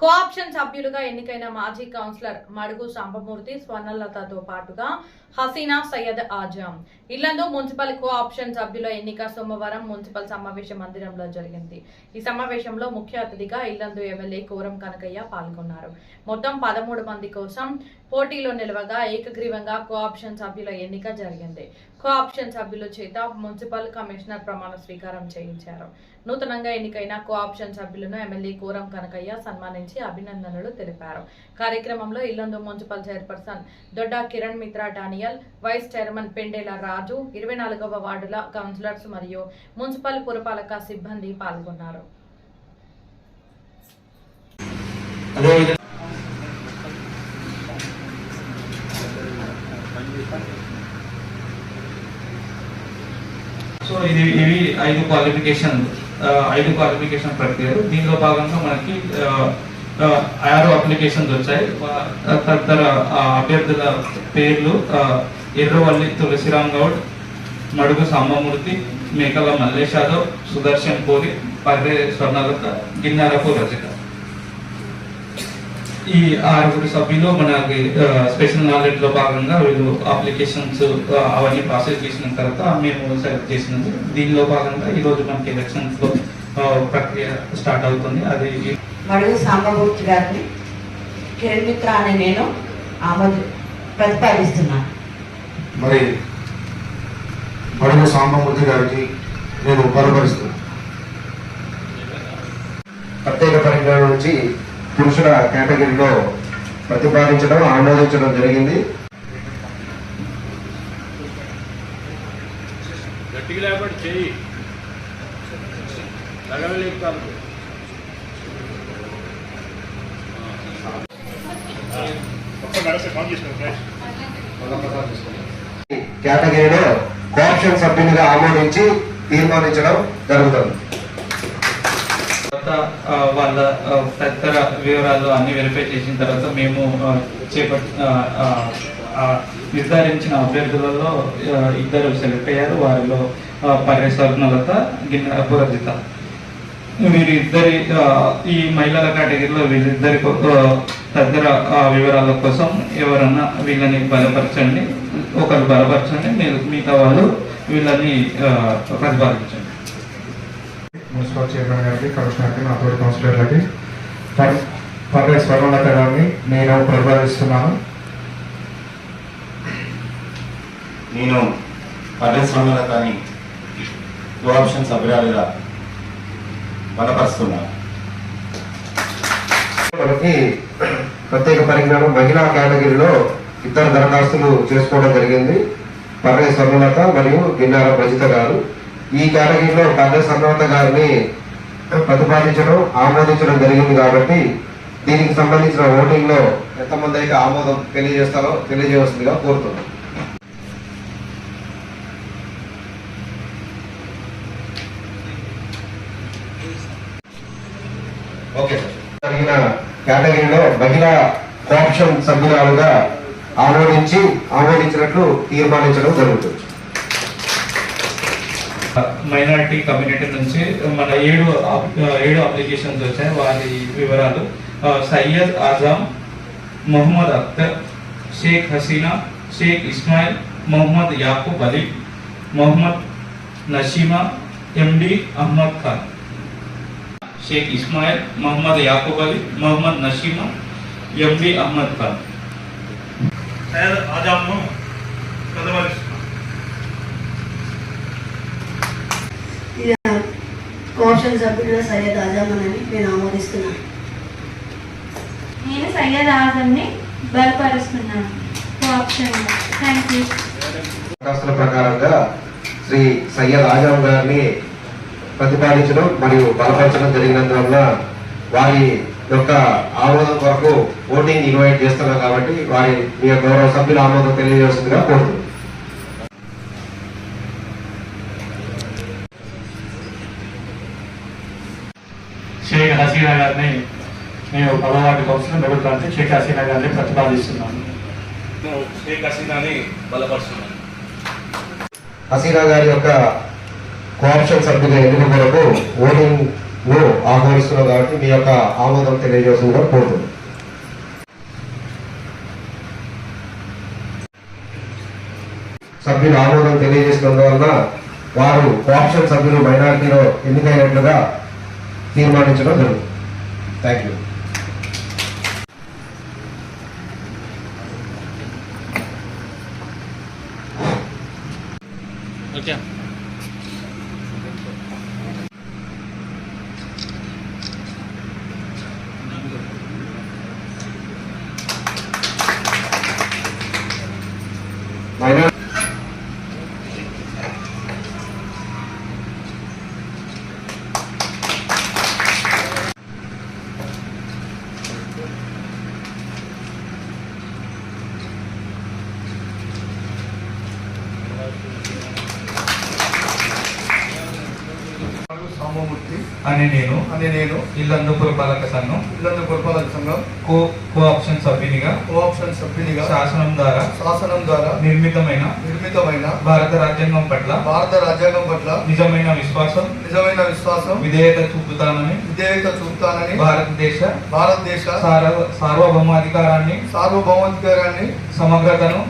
Cooption సభ్యులుగా ఎన్నికైన మాజీ కౌన్సిలర్ మడుగు సాంబమూర్తి, స్వర్ణలతతో పాటుగా హసీనా సయ్యద్ ఆజం ఇల్లందు మున్సిపల్ కోఆప్షన్ సభ్యుల ఎన్నిక సోమవారం మున్సిపల్ సమావేశ మందిరంలో జరిగింది. ఈ సమావేశంలో ముఖ్య అతిథిగా ఇల్లందు ఎమ్మెల్యే కోరం కనకయ్య పాల్గొన్నారు. మొత్తం 13 మంది కోసం పోటీలో నిలవగా ఏకగ్రీవంగా కోఆప్షన్ సభ్యుల ఎన్నిక జరిగింది. కోఆప్షన్ సభ్యుల చేత మున్సిపల్ కమిషనర్ ప్రమాణ స్వీకారం చేయించారు. నూతనంగా ఎన్నికైన కోఆప్షన్ సభ్యులను ఎమ్మెల్యే కోరం కనకయ్య సన్మానించి అభినందనలు తెలిపారు. కార్యక్రమంలో Yellandu municipal chairperson Dodda Kiran Mitra Daniel, vice chairman Pendela Raju, 24వ వార్డుల కౌన్సిలర్స్ మరియు మున్సిపల్ పురపాలక సిబ్బంది పాల్గొన్నారు. సో ఇవి 5 క్వాలిఫికేషన్ ప్రక్రియలు. దీనిలో భాగంగా మనకి 6 అప్లికేషన్స్ వచ్చాయి. తదితర అభ్యర్థుల పేర్లు ఎర్రవల్లి తులసిరామ్ గౌడ్, మడుగు సాంబమూర్తి, మేకల మల్లేష్ యాదవ్, సుదర్శన్ పూరి, పర్రే స్వర్ణలత, గిన్నారపు రజిత. ఈ 6 సభ్యులు మనకి స్పెషల్ నాలెడ్జ్ లో భాగంగా వీళ్ళు అప్లికేషన్స్ అవన్నీ ప్రాసెస్ చేసిన తర్వాత మేము సెలెక్ట్ చేసినది. దీనిలో భాగంగా ఈ రోజు మనకి ఎలక్షన్స్ లో ప్రక్రియ స్టార్ట్ అవుతుంది. అది మడుగు సాంబమూర్తి గారిని కిరణ్ మిత్ర అనే నేను ప్రతిపాదిస్తున్నాను. మరి మడుగు సాంబమూర్తి గారికి నేను బలపరుస్తున్నాను. ప్రత్యేక పరిజ్ఞానం నుంచి పురుషుల కేటగిరీలో ప్రతిపాదించడం, ఆమోదించడం జరిగింది. కేటగిరీలో కోఆప్షన్ సభ్యునిగా ఆమోదించి తీర్మానించడం జరుగుతుంది. వాళ్ళ తదితర వివరాలు అన్ని వెరిఫై చేసిన తర్వాత మేము నిర్ధారించిన అభ్యర్థులలో 2 సెలెక్ట్ అయ్యారు. వారిలో పర్రే స్వర్ణలత, గిన్నెరపు రజిత. వీరిద్దరి ఈ మహిళల కేటగిరీలో వీరిద్దరి తదితర వివరాల కోసం ఎవరన్నా వీళ్ళని బలపరచండి, ఒకరు బలపరచండి, మిగతా వాళ్ళు వీళ్ళని ప్రతిపాదించండి. మున్సిపల్ చైర్మన్ గారికి, కమిషనర్కి, నా తోటి కౌన్సిలర్లకి పర్రే స్వర్ణలత గారిని నేను ప్రతిపాదిస్తున్నాను. నేను పర్రే స్వర్ణలతని కోఆప్షన్ సభ్యురాలిగా బలపరుస్తున్నాను. మనకి ప్రత్యేక పరిజ్ఞానం మహిళా కేటగిరీలో 2 దరఖాస్తులు చేసుకోవడం జరిగింది. పర్రే స్వర్ణలత మరియు గిన్నార రజిత గారు. ఈ కేటగిరీలో పర్రే స్వర్ణలత గారిని ప్రతిపాదించడం, ఆమోదించడం జరిగింది. కాబట్టి దీనికి సంబంధించిన ఓటింగ్ లో ఎంతమంది అయితే ఆమోదం తెలియజేస్తారో తెలియజేస్తుందిగా కోరుతున్నాం. Okay sir. జరిగిన కేటగిరీలో మహిళా కోఆప్షన్ సభ్యురాలుగా ఆమోదించినట్లు తీర్మానించడం జరుగుతుంది. మైనారిటీ కమ్యూనిటీ నుంచి మన 7 అప్లికేషన్స్ వచ్చాయి. వారి వివరాలు: సయ్యద్ ఆజం, మొహమ్మద్ అఖ్తర్, షేక్ హసీనా, షేక్ ఇస్మాయిల్, మొహమ్మద్ యాకూబ్ అలీ, మొహమ్మద్ నషీమా, ఎండి అహ్మద్ ఖాన్. షేక్ ఇస్మాయిల్, మొహమ్మద్ యాకూబ్ అలీ, మొహమ్మద్ నషీమా, ఎండి అహ్మద్ ఖాన్. సయ్యద్ ఆజంను ప్రతిపాదిస్తున్నాను. కోఆప్షన్ సభ్యుల సయ్యద్ ఆజం అని నేను ఆమోదిస్తున్నాను. నేను సయ్యద్ ఆజంని బలపరుస్తున్నాను. దరఖాస్తుల ప్రకారంగా శ్రీ సయ్యద్ ఆజం గారిని ప్రతిపాదించడం మరియు బలపరచడం జరిగినందువల్ల వారి యొక్క ఆమోదం కొరకు ఓటింగ్ ఇన్వైట్ చేస్తున్నాం. కాబట్టి వారి మీ గౌరవ సభ్యుల ఆమోదం తెలియజేస్తుందిగా కోరుతున్నాం. షేక్ హసీనా గారిని నేను 10వ ward councillor medal ప్రాంతి Sheikh Hasina గారిని ప్రతిపాదిస్తున్నాను. షేక్ హసీనాని బలపరుస్తున్నాను. హసీనా గారి యొక్క కోఆప్షన్ సభ్యుల ఎన్నిక కొరకు ఓటింగ్ ఆహ్వానిస్తున్నాం కాబట్టి మీ యొక్క ఆమోదం తెలియజేస్తుందిగా కోరుతుంది. సభ్యులు ఆమోదం తెలియజేసినందువలన వారు కోఆప్షన్ సభ్యులు మైనారిటీలో ఎన్నికైనట్లుగా తీర్మానించడం జరుగుతుంది. Thank you. సామమూర్తి అనే నేను ఇల్లందు పురపాలక సంఘం కోఆప్షన్ సభ్యునిగా శాసనం ద్వారా నిర్మితమైన భారత రాజ్యాంగం పట్ల నిజమైన విశ్వాసం విధేయత చూపుతానని భారతదేశ సార్వభౌమాధికారాన్ని సమగ్రతను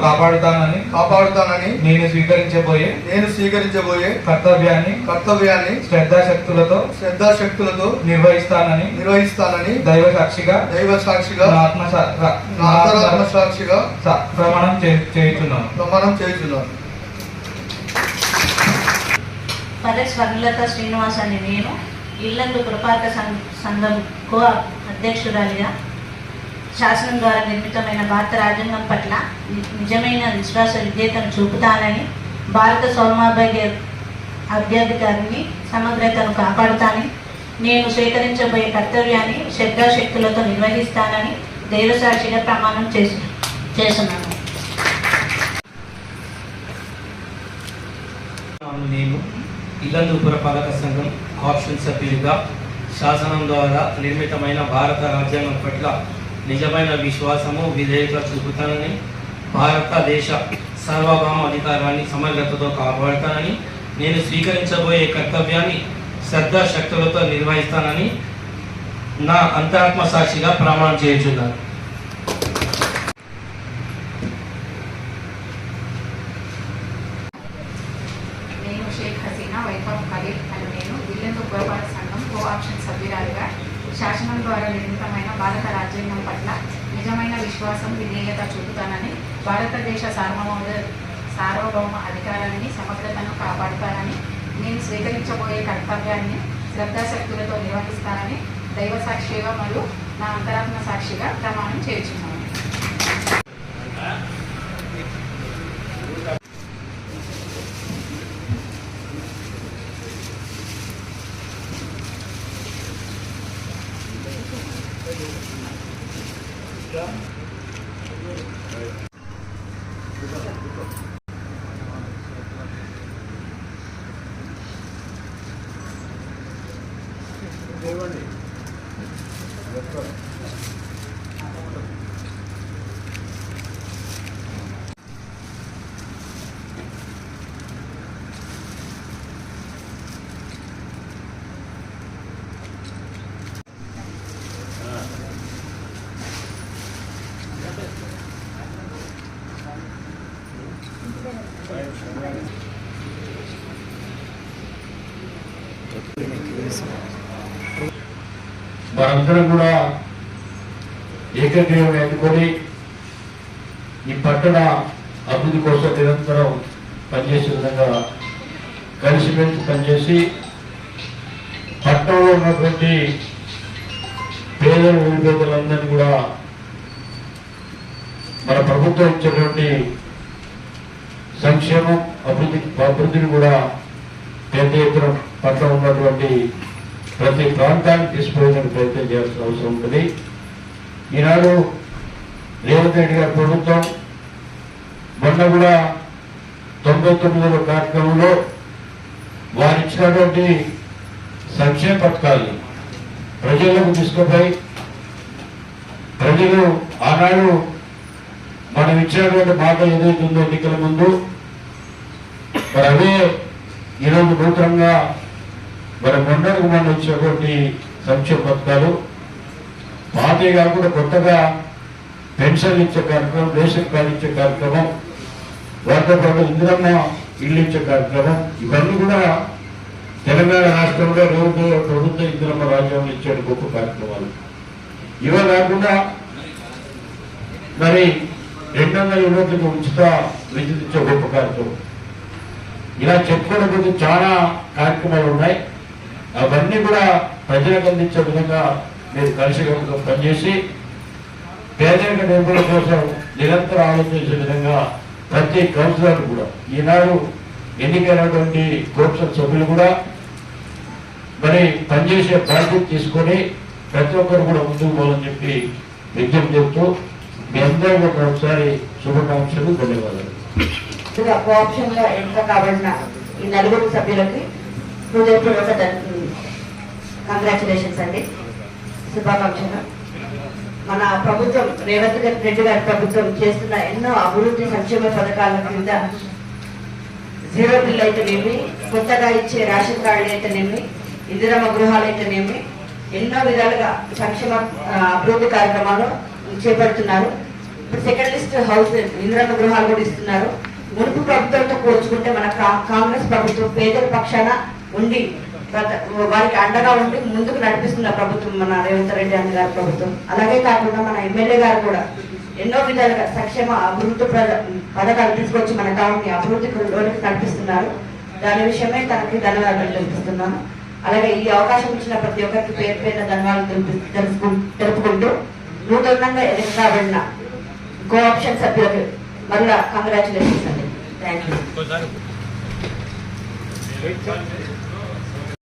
కాపాడుతానని నేను స్వీకరించబోయే కర్తవ్యాన్ని శ్రద్ధాశక్తులతో నిర్వహిస్తానని దైవ సాక్షిగా ఆత్మసాక్షిగా ప్రమాణం చేయుచున్నాను. పర్రె స్వర్ణలత శ్రీనివాస్ అని నేను ఇల్లందు పురపాలక సంఘం కో అధ్యక్షురాలిగా శాసనం ద్వారా నిర్మితమైన భారత రాజ్యాంగం పట్ల నిజమైన విశ్వాస విధేయతను చూపుతానని భారత అభ్యర్థిగారిని సమగ్రతను కాపాడుతానని నేను స్వీకరించబోయే కర్తవ్యాన్ని శ్రద్ధాశక్తులతో నిర్వహిస్తానని దైవ సాక్షిగా ప్రమాణం చేస్తున్నాను. నేను ఇల్లందు పురపాలక సంఘం ఆప్షన్ సభ్యులుగా శాసనం ద్వారా నిర్మితమైన భారత రాజ్యాంగం పట్ల నిజమైన విశ్వాసము విధేయత చూపుతానని భారతదేశ సార్వభౌమ అధికారాన్ని సమగ్రతతో కాపాడుతానని నేను స్వీకరించబోయే కర్తవ్యాన్ని శ్రద్ధాశక్తులతో నిర్వహిస్తానని నా అంతరాత్మ సాక్షిగా ప్రమాణం చేయుచున్నాను. నేను షేక్ హసీనా వైఫ్ ఆఫ్ ఖలీల్ అని నేను ఇల్లందు పురపాలక సంఘం కోఆప్షన్ సభ్యురాలుగా శాసనం ద్వారా నిర్మితమైన భారత రాజ్యాంగం పట్ల నిజమైన విశ్వాసం విధేయత చూపుతానని భారతదేశ సార్వభౌమ అధికారాన్ని సమగ్రతను కాపాడుతానని నేను స్వీకరించబోయే కర్తవ్యాన్ని శ్రద్ధాశక్తులతో నిర్వహిస్తానని దైవ సాక్షిగా మరియు నా అంతరాత్మ సాక్షిగా ప్రమాణం చేయుచున్నాను. మనందరం కూడా ఏకగ్రీవం ఎన్నుకొని ఈ పట్టణ అభివృద్ధి కోసం నిరంతరం పనిచేసే విధంగా కలిసిమెలిసి పనిచేసి పట్టణంలో ఉన్నటువంటి పేదలు నిరుపేదలందరినీ కూడా మన ప్రభుత్వం ఇచ్చేటువంటి సంక్షేమం అభివృద్ధిని కూడా పెద్ద ఎత్తున పట్ల ఉన్నటువంటి ప్రతి ప్రాంతాన్ని తీసుకుపోయేందుకు ప్రయత్నం చేయాల్సిన అవసరం ఉంటుంది. ఈనాడు రేవంత్ రెడ్డి గారి ప్రభుత్వం మొన్న కూడా 99వ కార్యక్రమంలో వారు ఇచ్చినటువంటి సంక్షేమ పథకాలు ప్రజలకు తీసుకుపోయి ప్రజలు ఆనాడు మనం ఇచ్చినటువంటి మాట ఏదైతే ఉందో ఎన్నికల ముందు మరి అవే ఈరోజు నూతనంగా మరి మొన్నటికి మొన్న వచ్చినటువంటి సంక్షేమ పథకాలు పాతవి కాకుండా కొత్తగా పెన్షన్ ఇచ్చే కార్యక్రమం, రేషన్ కార్డు ఇచ్చే కార్యక్రమం, వాటితో పాటు ఇందిరమ్మ ఇల్లు ఇచ్చే కార్యక్రమం, ఇవన్నీ కూడా తెలంగాణ రాష్ట్రంలో ప్రభుత్వ ఇందిరమ్మ రాజ్యాంగం ఇచ్చే గొప్ప కార్యక్రమాలు. ఇవే కాకుండా మరి 200 యూనిట్లకు ఉచిత విద్యుత్ ఇచ్చే గొప్ప కార్యక్రమం. ఇలా చెప్పుకోవడానికి చాలా కార్యక్రమాలు ఉన్నాయి. అవన్నీ కూడా ప్రజలకు అందించే విధంగా మీరు కలిసికట్టుగా పనిచేసి పేదరిక నిర్మూలన కోసం నిరంతరం ఆలోచించే విధంగా ప్రతి కౌన్సిలర్ కూడా ఈనాడు ఎన్నికైనటువంటి కోర్టు సభ్యులు కూడా మరి పనిచేసే బాధ్యత తీసుకొని ప్రతి ఒక్కరు కూడా ముందుకు పోవాలని చెప్పి విజ్ఞప్తి చేస్తూ మీ అందరూ కూడా ఒకసారి శుభాకాంక్షలు, ధన్యవాదాలు. కోఆప్షన్ గా ఎన్నిక కాబడిన ఈ 4 సభ్యులకి హృదయపూర్వక కంగ్రాచులేషన్స్ అండి, శుభాకాంక్షలు. మన ప్రభుత్వం రేవంత్ రెడ్డి గారి ప్రభుత్వం చేస్తున్న ఎన్నో అభివృద్ధి సంక్షేమ పథకాల కింద జీరో బిల్ అయితేనేమి, కొత్తగా ఇచ్చే రేషన్ కార్డులు అయితేనేమి, ఇందిరమ్మ గృహాలు అయితేనేమి, ఎన్నో విధాలుగా సంక్షేమ అభివృద్ధి కార్యక్రమాలు చేపడుతున్నారు. ఇప్పుడు సెకండ్ లిస్ట్ హౌస్ ఇందిరమ్మ గృహాలు కూడా ఇస్తున్నారు. మునుపు ప్రభుత్వంతో పోల్చుకుంటే మన కాంగ్రెస్ ప్రభుత్వం పేదల పక్షాన ఉండి వారికి అండగా ఉండి ముందుకు నడిపిస్తున్న ప్రభుత్వం మన రేవంత్ రెడ్డి అన్న గారి ప్రభుత్వం. అలాగే కాకుండా మన ఎమ్మెల్యే గారు కూడా ఎన్నో విధాలుగా సంక్షేమ అభివృద్ధి పథకాలు తీసుకొచ్చి మన టౌన్ని అభివృద్ధిలోనికి నడిపిస్తున్నారు. దాని విషయమే తనకి ధన్యవాదాలు తెలుపుతున్నాను. అలాగే ఈ అవకాశం ఇచ్చిన ప్రతి ఒక్కరికి పేరు పేరున ధన్యవాదాలు తెలుపుకుంటూ నూతనంగా ఎన్నిక కాబడిన కోఆప్షన్ సభ్యులకు మళ్ళా కంగ్రాచులేషన్స్ అండి. Thank you.